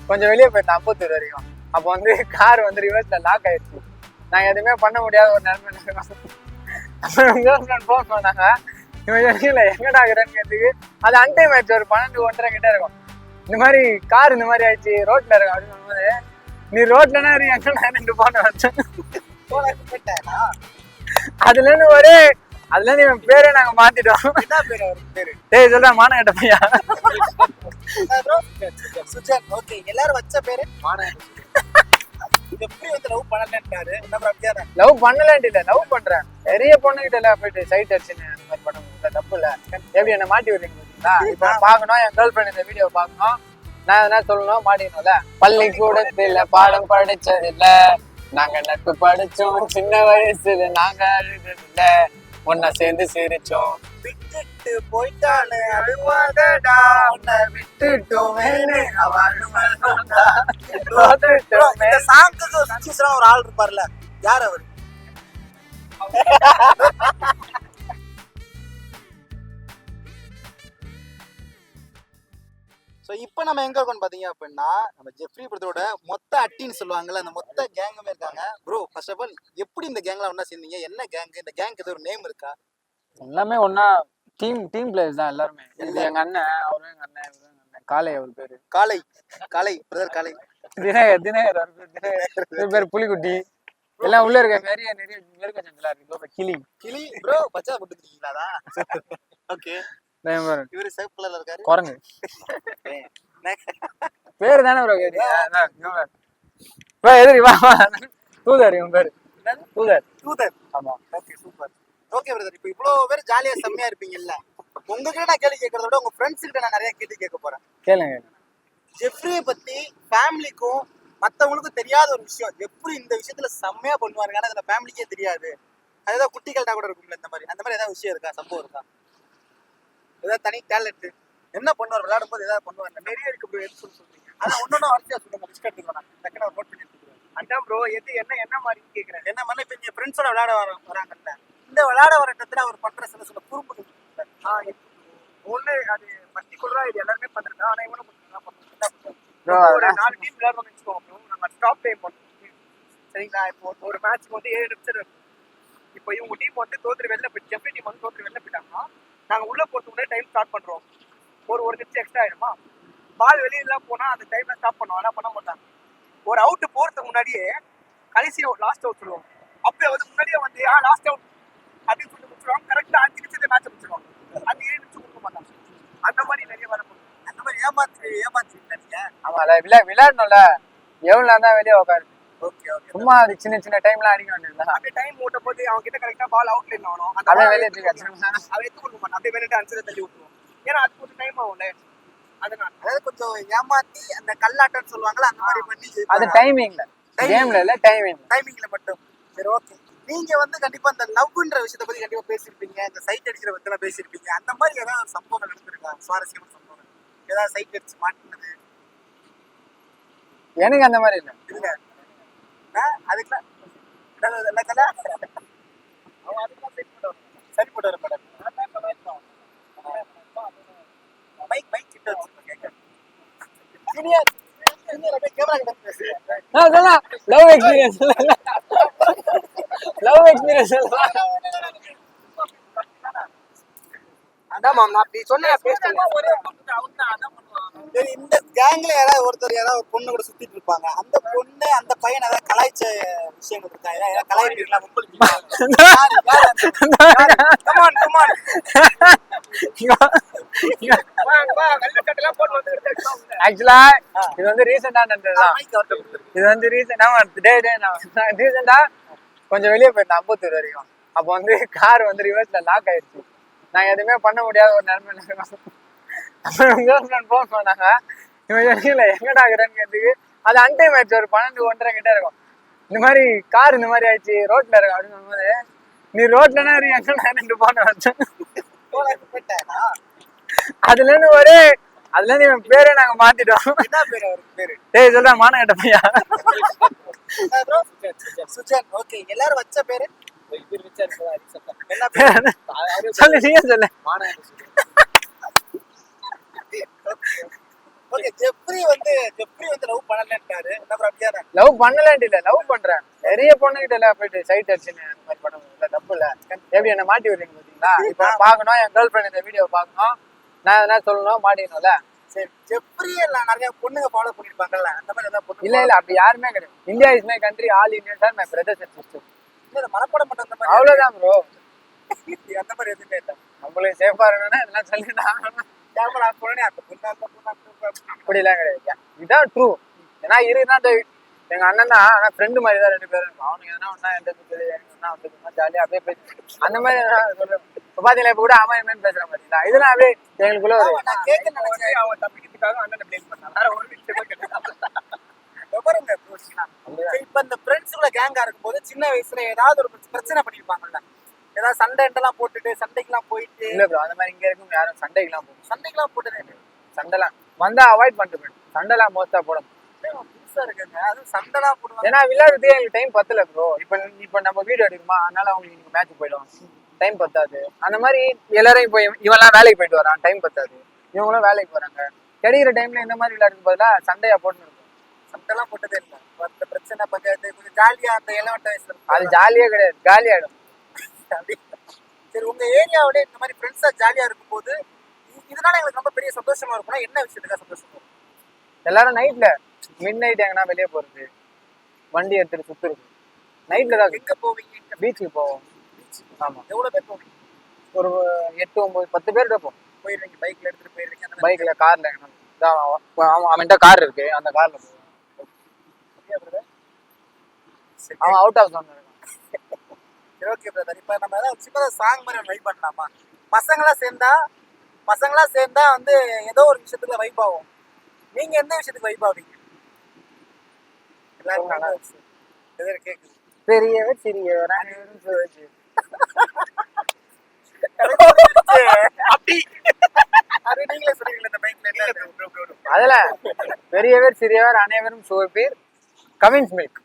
கொஞ்சம் வெளியே போயிருந்தேன் அம்பத்தூர் வரைக்கும். அப்போ வந்து கார் வந்து ரிவர்ஸ்ல லாக் ஆயிடுச்சு. நாங்க எதுவுமே பண்ண முடியாத ஒரு நிலைமையில போன் சொன்னாங்க. இவன் எங்கடா இருக்கிறேன்னு கேட்டுக்கு அது அன்டைம் ஆயிடுச்சு. ஒரு 12-1:30 கிட்ட இருக்கும். இந்த மாதிரி கார் இந்த மாதிரி ஆயிடுச்சு, ரோட்ல இருக்கும் அப்படின்னு சொல்லும்போது, நீ ரோட்லனா எங்கடா நின்று போன வச்சேன். அதுல இருந்து அதுல இருந்து இவன் பேரே நாங்க மாத்திட்டோம். என்ன பேரு அவருக்கு பேரு? டேய் சொல்றா மானகட்ட பையா. சுஜன். ஓகே, எல்லாரும் வச்ச பேரு மானகட்ட. எப்படி வந்து லவ் பண்ணலன்றாரு? என்ன அப்படியே லவ் பண்ணலன்ட்டு இல்ல, லவ் பண்றேன். நிறைய பொண்ணுகிட்ட எல்லாம் போயிட்டு சைட் அடிச்சுன்னு அந்த மாதிரி பண்ண முடியல, தப்பு இல்ல. எப்படி என்ன மாட்டி விடுறீங்க பாத்தீங்களா? இப்ப பாக்கணும், என் கேர்ள் ஃபிரெண்ட் இந்த வீடியோ பாக்கணும், நான் எதனா சொல்லணும், மாட்டிக்கணும்ல. பள்ளிக்கூடத்துல பாடம் படிச்சது இல்ல, நாங்க நட்பு படிச்சோம், சின்ன வயசுல நாங்க அழுததில்ல, ஒன்னா சேர்ந்து சிரிச்சோம். விட்டுட்டு போயிட்டானு அழுவாதடா, உன்னை விட்டுட்டோமே அழுவாதடா. இந்த சாங்குக்கு சுச்சிஸ்லாம் ஒரு ஆள் இருப்பார்ல, யார் அவரு? ஸோ இப்போ நம்ம எங்க இருக்கோம்னு பாத்தீங்க அப்படின்னா, நம்ம ஜெஃப்ரி பிரதரோட மொத்த அட்டின்னு சொல்லுவாங்கல்ல, அந்த மொத்த கேங்குமே இருக்காங்க. ப்ரோ, ஃபர்ஸ்ட் ஆஃப் ஆல் எப்படி இந்த கேங்ல ஒன்னா சேர்ந்தீங்க? என்ன கேங்? இந்த கேங்க்கு ஏதோ ஒரு நேம் இருக்கா? எல்லாமே ஒன்னா டீம் பிளேயர்ஸ் தான் எல்லாருமே. எங்க அண்ணன், அவரும் எங்க அண்ணன், இவரும் எங்க அண்ணன். காளை அவர் பேரு. காளை பிரதர் காளை. தினகர் அவர் பேர் புலிக்குட்டி. எல்லாம் உள்ள இருக்க நிறைய மிருக ஜந்துலாம் இருக்கு. கிளி ப்ரோ, பச்சா போட்டுருக்கீங்களா? ஓகே. இவரு சேஃப் கலர்ல இருக்காரு, குரங்கு. பேரு தானே ப்ரோ கேட்டீங்க? எதிரி வா தூதர், இவன் பேரு தூதர். ஆமா. Okay, super. ஓகே பிரதர், இப்போ இவ்வளவு பேர் ஜாலியா செம்மையா இருப்பீங்கல்ல, உங்ககிட்ட நான் கேள்வி கேட்கறத விட உங்க ஃப்ரெண்ட்ஸ் கிட்ட நான் நிறைய கேள்வி கேட்க போறேன். கேளுங்க. ஜெஃப்ரியை பத்தி ஃபேமிலிக்கும் மத்தவங்களுக்கும் தெரியாத ஒரு விஷயம், ஜெஃப்ரி இந்த விஷயத்துல செம்மையா பண்ணுவாருங்க, ஆனா அதுல ஃபேமிலிக்கே தெரியாது. அதுதான் குட்டிகள்டா கூட இருக்கும்ல, இந்த மாதிரி அந்த மாதிரி ஏதாவது விஷயம் இருக்கா, சம்பவம் இருக்கா? ஏதாவது தனி டேலண்ட் என்ன பண்ணுவார்? விளையாடும் போது ஏதாவது பண்ணுவாங்க? நிறைய இருக்கு ப்ரோ. எது சொல்றீங்க? ஆனா ஒன்னொன்னு வரிசையா சொல்லுங்க, லிஸ்ட் எடுத்துக்கலாம். டக்குனு நோட் பண்ணி எடுத்துக்கிறேன். அதான் ப்ரோ, என்ன மாதிரி கேட்குறேன்? என்ன மாதிரி இப்போ நீங்க ஃப்ரெண்ட்ஸோட விளையாட வராங்கல்ல, இந்த விளையாட வர இடத்துல அவர் பண்ற சில குறும்புகள் ஒண்ணு, அது பர்டிகுலரா இது எல்லாருமே பண்றதா, ஆனா இவனும் பண்ணுறோம். ஒரு 4 டீம் விளையாடுறோம்னு வச்சுக்கோங்க ப்ரோ, நம்ம ஸ்டாப் டைம் பண்ணுவோம். சரிங்களா? இப்போ ஒரு மேட்ச்க்கு வந்து 7 நிமிஷம் இருக்கு. இப்போ இவங்க டீம் வந்து தோற்று வெளில போய், ஜெஃப்ரி டீம் வந்து தோற்று வெளில போயிட்டாங்கன்னா, நாங்கள் உள்ள போறதுக்கு முன்னாடி டைம் ஸ்டார்ட் பண்றோம். ஒரு நிமிஷம் எக்ஸ்ட்ரா ஆயிடுமா? பால் வெளியிலாம் போனா அந்த டைம்ல ஸ்டாப் பண்ணுவோம். ஆனால் பண்ண மாட்டாங்க. ஒரு அவுட் போறதுக்கு முன்னாடியே கடைசி லாஸ்ட் அவுட் சொல்லுவோம். அப்போ வந்து முன்னாடியே வந்து லாஸ்ட் அவுட் அப்படின்னு சொல்லி முடிச்சிருவாங்க. கரெக்டா 5 நிமிஷத்தை மேட்ச் முடிச்சிருவாங்க. அந்த 7 நிமிஷம் கொடுக்க மாட்டாங்க. அந்த மாதிரி நிறைய வர போகுது. அந்த மாதிரி ஏமாத்தி நீங்க. ஆமா, விளையாடணும்ல, எவ்வளவு தான் வெளியே உட்காரு. ஓகே. சும்மா அது சின்ன டைம்லாம் அடிக்க வேண்டியது. அப்படியே டைம் ஓட்டும் போது அவங்க கிட்ட கரெக்டா பால் அவுட்ல ஆகணும். அந்த வெளியே அவன் எடுத்து கொடுக்க மாட்டான். அப்படியே வெளியிட்டு அன்சரை தள்ளி விட்டுருவோம். ஏன்னா அது கொஞ்சம் டைம் ஆகும்ல, அதனால. அதாவது கொஞ்சம் ஏமாத்தி அந்த கல்லாட்டம் சொல்லுவாங்கல்ல, அந்த மாதிரி பண்ணி. அது டைமிங்ல, கேம்ல இல்ல, டைமிங்ல மட்டும். சரி, ஓகே. நீங்க வந்து கண்டிப்பா இந்த லவ்ன்ற விஷயத்தை பத்தி கண்டிப்பா பேசியிருப்பீங்க, இந்த சைட் அடிக்கிற பத்தி பேசியிருப்பீங்க. அந்த மாதிரி ஏதாவது ஒரு சம்பவம் நடந்திருக்கா? சுவாரஸ்யமான சம்பவம் ஏதாவது சைட் அடிச்சு மாட்டினது? எனக்கு அந்த மாதிரி இல்ல. அதுக்கெல்லாம் சரி போட்டு வர மேடம். லவ் எக்ஸ்பீரியன்ஸ் அதான் மேம், நான் அப்படி சொன்னேன். இந்த கேங்ல யாராவது ஒருத்தர் யாராவது ஒரு பொண்ணு கூட சுத்திட்டு இருப்பாங்க, அந்த பொண்ணு அந்த பையன் ஏதாவது கலாய்ச்ச விஷயங்கள் இருக்கா? ஏதாவது கலாய்ப்பீங்களா? ஆக்சுவலா இது வந்து ரீசெண்டா நடந்ததுதான். இது வந்து ரீசெண்டா கொஞ்சம் வெளியே போயிருந்தேன் அம்பத்தூர் வரைக்கும். அப்போ வந்து கார் வந்து ரிவர்ஸ்ல லாக் ஆயிடுச்சு. நாங்க எதுவுமே பண்ண முடியாத ஒரு நிலைமையில போன் சொன்னாங்க. இவன் எங்கடா இருக்கிறேன்னு கேட்டுக்கு அது அன்டைம் ஆயிடுச்சு. ஒரு 12-1:30 கிட்ட இருக்கும். இந்த மாதிரி கார் இந்த மாதிரி ஆயிடுச்சு, ரோட்ல இருக்கும் அப்படின்னு சொல்லும்போது, நீ ரோட்லனா எங்கடா நின்று போன வச்சேன். அதுல இருந்து இவன் பேரே நாங்க மாத்திட்டோம். என்ன பேரு அவருக்கு பேரு? டேய் சொல்றா மானகட்ட பையா. சுஜன். ஓகே, எல்லாரும் வச்ச பேரு சொல்லு, நீங்க சொல்லு. ஓகே ஜெப்ரி வந்து லவ் பண்ணலன்ட்டாரு. அப்புறம் அப்படியே லவ் பண்ணலான்ட்டு இல்ல, லவ் பண்றேன். நிறைய பொண்ணுகிட்ட எல்லாம் போயிட்டு சைட் அடிச்சுன்னு அந்த மாதிரி பண்ண தப்பு இல்ல. எப்படி என்ன மாட்டி விடுறீங்க பாத்தீங்களா? இப்ப பாக்கணும், என் கேர்ள் ஃபிரெண்ட் இந்த வீடியோ பாக்கணும், நான் எதனா சொல்லணும், மாட்டிக்கணும்ல. சரி ஜெப்ரி எல்லாம் நிறைய பொண்ணுங்க ஃபாலோ பண்ணிருப்பாங்கல்ல, அந்த மாதிரி ஏதாவது பொண்ணு இல்ல இல்ல, அப்படி யாருமே கிடையாது. India is my country, all Indians are my brothers and sisters. இல்ல மனப்பட மாட்டேன் அந்த மாதிரி அவ்வளவுதான் ப்ரோ. அந்த மாதிரி எதுவுமே இல்லை. நம்மளுக்கு சேஃபா இருக்கணும்னா இதெல்லாம் சொல்லிதான் கேமரா ஆஃப் பண்ணி அந்த பொண்ணு அப்படிலாம் கிடையாது. இதுதான் ட்ரூ. ஏன்னா இருக்குதான் எங்க அண்ணன் தான், ஆனா ஃப்ரெண்டு மாதிரி தான் ரெண்டு பேரும். அவனுக்கு எதனா ஒன்னா எந்த ஜாலியா அப்படியே பேசி அந்த மாதிரி சொல்றேன். இப்ப பாத்தீங்களா, இப்ப கூட அவன் என்னன்னு பேசுற பாத்தீங்களா, இதெல்லாம் அப்படியே எங்களுக்குள்ள ஒரு நான் கேட்க நினைச்சேன். அவன் தப்பிக்கிறதுக்காக அண்ணனை பிளேம் பண்ணான். ஒரு விஷயமா கேட்டேன். இப்ப இந்த ஃப்ரெண்ட்ஸுக்குள்ள கேங்கா இருக்கும்போது சின்ன வயசுல ஏதாவது ஒரு பிரச்சனை பண்ணிருப்பாங்கல்ல, ஏதாவது சண்டைலாம் போட்டுட்டு சண்டைக்கெல்லாம் போயிட்டு. இல்ல ப்ரோ, அந்த மாதிரி இங்க இருக்கும் யாரும் சண்டைக்கெல்லாம் போகும். சண்டைக்கெல்லாம் போட்டதே சண்டைலாம் வந்தா அவாய்ட் பண்ணிட்டு போயிடும். சண்டைலாம் மோஸ்டா போடும். புதுசா இருக்குங்க, அது சண்டைலாம் போடுவாங்க. ஏன்னா விளையாடுறதே எங்களுக்கு டைம் பத்தல ப்ரோ. இப்ப நம்ம வீடியோ எடுக்குமா, அதனால அவங்களுக்கு நீங்க மேட்ச் போயிடுவாங்க, டைம் பத்தாது. அந்த மாதிரி எல்லாரும் இப்போ இவெல்லாம் வேலைக்கு போயிட்டு வரான், டைம் பத்தாது. இவங்களும் வேலைக்கு போறாங்க. கிடைக்கிற டைம்ல இந்த மாதிரி விளையாடுறது பதிலா சண்டையா போட்டு இருக்கும். சண்டைலாம் போட்டதே இல்லை. அந்த பிரச்சனை பஞ்சாயத்து கொஞ்சம் ஜாலியா அந்த 11 வயசுல அது ஜாலியே கிடையாது, காலி ஆயிடும். சரி, உங்க ஏரியாவோட இந்த மாதிரி ஃப்ரெண்ட்ஸா ஜாலியா இருக்கும்போது இதனால எங்களுக்கு ரொம்ப பெரிய சந்தோஷமா இருக்கும்னா என்ன விஷயத்துக்காக சந்தோஷமா இருக்கும்? எல்லாரும் நைட்ல மிட் நைட் எங்கன்னா வெளியே போறது, வண்டி எடுத்துட்டு சுத்துறது. நைட்ல தான். எங்க போவீங்க? பீச்சுக்கு போவோம். ஆமா. எவ்வளவு பேர் போவீங்க? ஒரு 8, 9, 10 பேர் இருப்போம். போயிருவீங்க? பைக்ல எடுத்துட்டு போயிருவீங்க? பைக்ல, கார்ல. அவன்கிட்ட கார் இருக்கு, அந்த கார்ல போவோம். அவன் அவுட் ஆஃப் ஜோன் இருக்கான். சரி ஓகே பிரதர், இப்ப நம்ம ஏதாவது சின்னதா சாங் மாதிரி வைப் பண்ணலாமா? பசங்களா சேர்ந்தா வந்து ஏதோ ஒரு விஷயத்துல வைப் ஆகும். நீங்க எந்த விஷயத்துக்கு வைப் ஆவீங்க? எல்லாரும் நல்லா கேக்குது. பெரியவர் சிறியவர் அனைவரும் சுழற்சி. அது நீங்களே சொல்றீங்களா இந்த பைக்ல? அதுல பெரியவர் சிறியவர் அனைவரும் சுவைப்பீர், கவின்ஸ் மில்க்.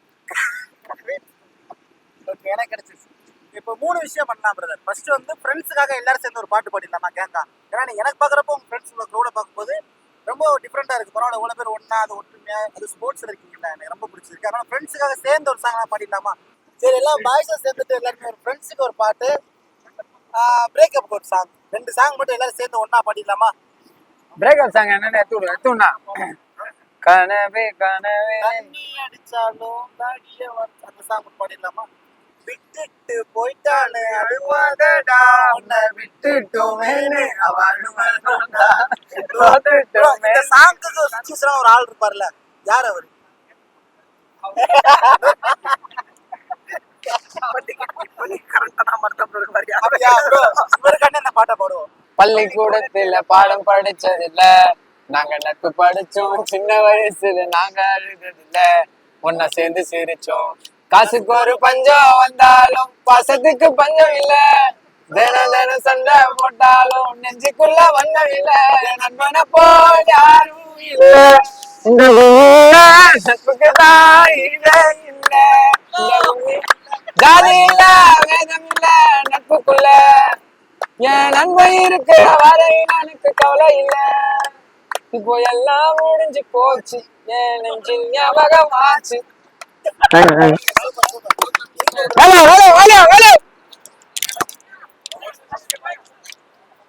ஓகே, எனக்கு கிடைச்சிருச்சு. இப்போ 3 விஷயம் பண்ணலாம் பிரதர். ஃபர்ஸ்ட் வந்து ஃப்ரெண்ட்ஸுக்காக எல்லாரும் சேர்ந்து ஒரு பாட்டு பாடிடலாமா கேங்கா? ஏன்னா எனக்கு பாக்குறப்போ உங்க ஃப்ரெண்ட்ஸ் க்ரௌட பார்க்கும்போது ரொம்ப டிஃப்ரெண்டா இருக்கு. பரவாயில்ல, இவ்வளவு பேர் ஒன்னா, அது ஒற்றுமையா, அது ஸ்போர்ட்ஸ்ல இருக்கீங்களா, எனக்கு ரொம்ப பிடிச்சிருக்கு. அதனால ஃப்ரெண்ட்ஸுக்காக சேர்ந்து ஒரு சாங் பாடிடலாமா? சரி, எல்லாம் பாய்ஸா சேர்ந்துட்டு எல்லாருமே ஒரு ஃப்ரெண்ட்ஸுக்கு ஒரு பாட்டு, பிரேக்கப் ஒரு சாங், 2 சாங் மட்டும் எல்லாரும் சேர்ந்து ஒன்னா பாடிடலாமா? பிரேக்கப் சாங் என்னன்னு எடுத்துனா கனவே கனவே தண்ணி அடிச்சாலும் அந்த சாங் பாடிடலாமா? விட்டுட்டு போயிட்டானு அழுவாதடா, உன்னை விட்டுட்டோமேனு அழுவாதடா. இந்த சாங்குக்கு சுச்சுவேஷனா ஒரு ஆள் இருப்பார்ல, யார் அவரு? பள்ளிக்கூடத்துல பாடம் படிச்சதில்ல, நாங்க நட்பு படிச்சோம், சின்ன வயசுல நாங்க அழுததில்ல, ஒன்னா சேர்ந்து சிரிச்சோம், காசுக்கு ஒரு பஞ்சம் வந்தாலும் பாசத்துக்கு பஞ்சம் இல்ல, தினம் தினம் சண்டை போட்டாலும் நெஞ்சுக்குள்ள வண்ணம் இல்ல, நண்பனை போல் யாரும் இல்ல, இந்த நட்புக்கு தான் இதே இல்ல, ஜாதி இல்ல வேதம் இல்ல நட்புக்குள்ள, என் நண்பன் இருக்கு வரை எனக்கு கவலை இல்ல, இப்போ எல்லாம் முடிஞ்சு போச்சு, என் நெஞ்சில் ஞாபகம் ஆச்சு.